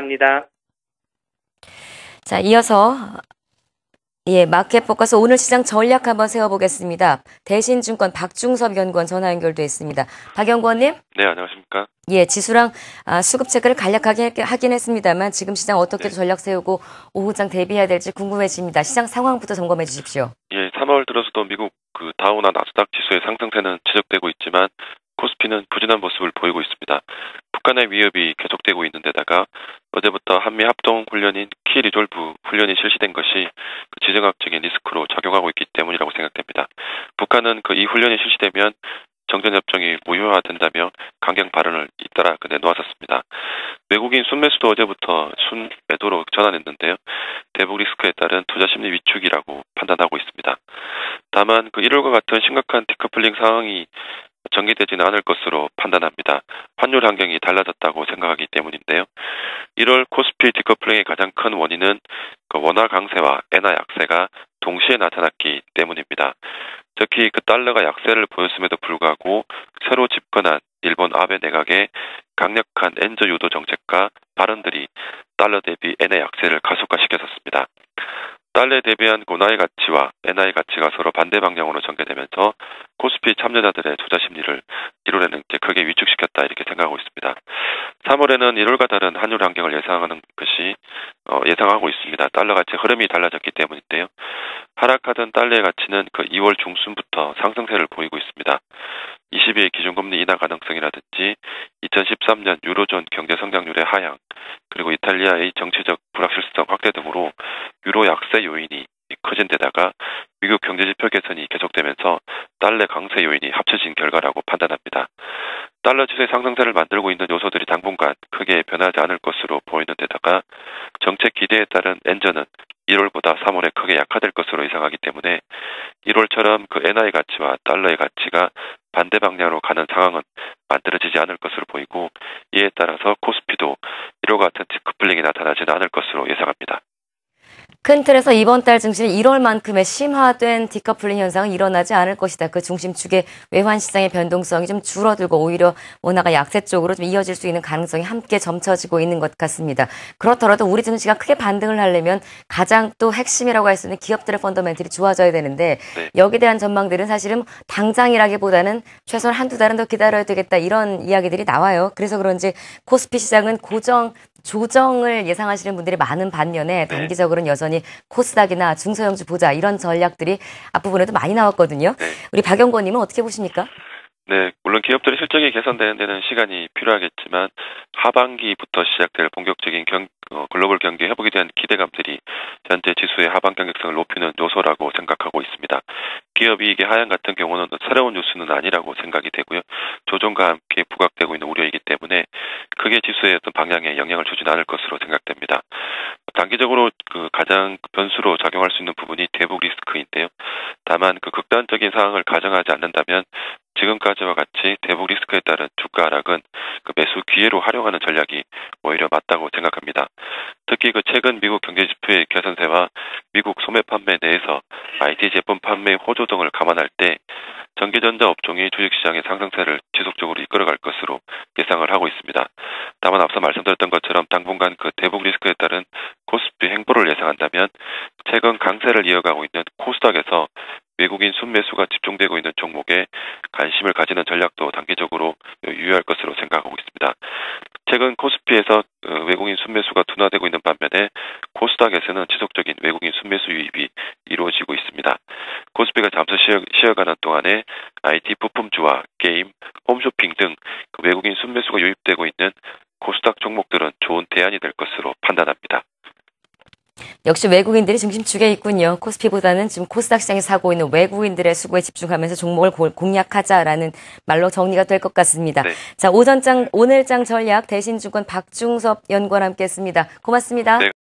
합니다. 자, 이어서 마켓 포커스 오늘 시장 전략 한번 세워보겠습니다. 대신증권 박중섭 연구원 전화 연결돼 있습니다. 박 연구원님? 네, 안녕하십니까? 지수랑 수급 체크를 간략하게 하긴 했습니다만 지금 시장 어떻게 전략 세우고 오후장 대비해야 될지 궁금해집니다. 시장 상황부터 점검해 주십시오. 3월 들어서도 미국 다우나 나스닥 지수의 상승세는 지속되고 있지만 코스피는 부진한 모습을 보이고 있습니다. 북한의 위협이 계속되고 있는 데다가 어제부터 한미 합동 훈련인 키 리졸브 훈련이 실시된 것이 지정학적인 리스크로 작용하고 있기 때문이라고 생각됩니다. 북한은 이 훈련이 실시되면 정전협정이 무효화된다며 강경 발언을 잇따라 내놓았었습니다. 외국인 순매수도 어제부터 순매도로 전환했는데요. 대북 리스크에 따른 투자 심리 위축이라고 판단하고 있습니다. 다만 1월과 같은 심각한 디커플링 상황이 전개되지는 않을 것으로 판단합니다. 환율 환경이 달라졌다고 생각하기 때문인데요. 1월 코스피 디커플링의 가장 큰 원인은 원화 강세와 엔화 약세가 동시에 나타났기 때문입니다. 특히 달러가 약세를 보였음에도 불구하고 새로 집권한 일본 아베 내각의 강력한 엔저 유도 정책과 발언들이 달러 대비 엔의 약세를 가속화시켰습니다. 달러에 대비한 원화의 가치와 엔화의 가치가 서로 반대 방향으로 전개되면서 코스피 참여자들의 투자 심리를 1월에는 크게 위축시켰다 이렇게 생각하고 있습니다. 3월에는 1월과 다른 환율 환경을 예상하는 것이 예상하고 있습니다. 달러 가치 흐름이 달라졌기 때문인데요. 하락하던 달러의 가치는 2월 중순부터 상승세를 보이고 있습니다. 22일 기준금리 인하 가능성이라든지 2013년 유로존 경제 성장률의 하향, 그리고 이탈리아의 정치적 불확실성 확대 등으로 유로 약세 요인이 커진 데다가 미국 경제지표 개선이 계속되면서 달러 강세 요인이 합쳐진 결과라고 판단합니다. 달러 지수의 상승세를 만들고 있는 요소들이 당분간 크게 변하지 않을 것으로 보이는 데다가 정책 기대에 따른 엔저는 1월보다 3월에 크게 약화될 것으로 예상하기 때문에 1월처럼 엔화의 가치와 달러의 가치가 반대 방향으로 가는 상황은 만들어지지 않을 것으로 보이고, 이에 따라서 코스피도 1월 같은 디커플링이 나타나지는 않을 것으로 예상합니다. 큰 틀에서 이번 달 증시는 1월만큼의 심화된 디커플링 현상은 일어나지 않을 것이다. 그 중심축의 외환 시장의 변동성이 좀 줄어들고 오히려 원화가 약세 쪽으로 좀 이어질 수 있는 가능성이 함께 점쳐지고 있는 것 같습니다. 그렇더라도 우리 증시가 크게 반등을 하려면 가장 또 핵심이라고 할 수 있는 기업들의 펀더멘털이 좋아져야 되는데 여기에 대한 전망들은 사실은 당장이라기보다는 최소한 한두 달은 더 기다려야 되겠다 이런 이야기들이 나와요. 그래서 그런지 코스피 시장은 조정을 예상하시는 분들이 많은 반면에 단기적으로는 여전히 코스닥이나 중소형주 보자 이런 전략들이 앞부분에도 많이 나왔거든요. 우리 박 연구원님은 어떻게 보십니까? 네, 물론 기업들의 실적이 개선되는 데는 시간이 필요하겠지만 하반기부터 시작될 본격적인 글로벌 경기 회복에 대한 기대감들이 현재 지수의 하반 경직성을 높이는 요소라고 생각하고 있습니다. 기업이익의 하향 같은 경우는 새로운 뉴스는 아니라고 생각이 되고요. 조정과 함께 부각되고 있는 우려이기 때문에 크게 지수의 어떤 방향에 영향을 주지는 않을 것으로 생각됩니다. 단기적으로 가장 변수로 작용할 수 있는 부분이 대북 리스크인데요. 다만 극단적인 상황을 가정하지 않는다면 지금까지와 같이 대북 리스크에 따른 주가 하락은 매수 기회로 활용하는 전략이 오히려 맞다고 생각합니다. 특히 최근 미국 경제지표의 개선세와 미국 소매 판매 내에서 IT 제품 판매 호조 등을 감안할 때 전기전자 업종이 주식시장의 상승세를 지속적으로 이끌어갈 것으로 예상을 하고 있습니다. 다만 앞서 말씀드렸던 것처럼 당분간 대북 리스크에 따른 코스피 횡보를 예상한다면 최근 강세를 이어가고 있는 코스닥에서 외국인 순매수가 집중되고 있는 종목에 관심을 가지는 전략도 단기적으로 유효할 것으로 생각하고 있습니다. 최근 코스피에서 외국인 순매수가 둔화되고 있는 반면에 코스닥에서는 지속적인 외국인 순매수 유입이 이루어지고 있습니다. 코스피가 잠시 쉬어가는 동안에 IT 부품주와 게임, 홈쇼핑 등 외국인 순매수가 유입되고 있는 코스닥 종목들은 좋은 대안이 될 것으로 판단합니다. 역시 외국인들이 중심축에 있군요. 코스피보다는 지금 코스닥 시장에 사고 있는 외국인들의 수고에 집중하면서 종목을 공략하자라는 말로 정리가 될 것 같습니다. 자, 오늘장 전략 대신증권 박중섭 연구원 함께했습니다. 고맙습니다.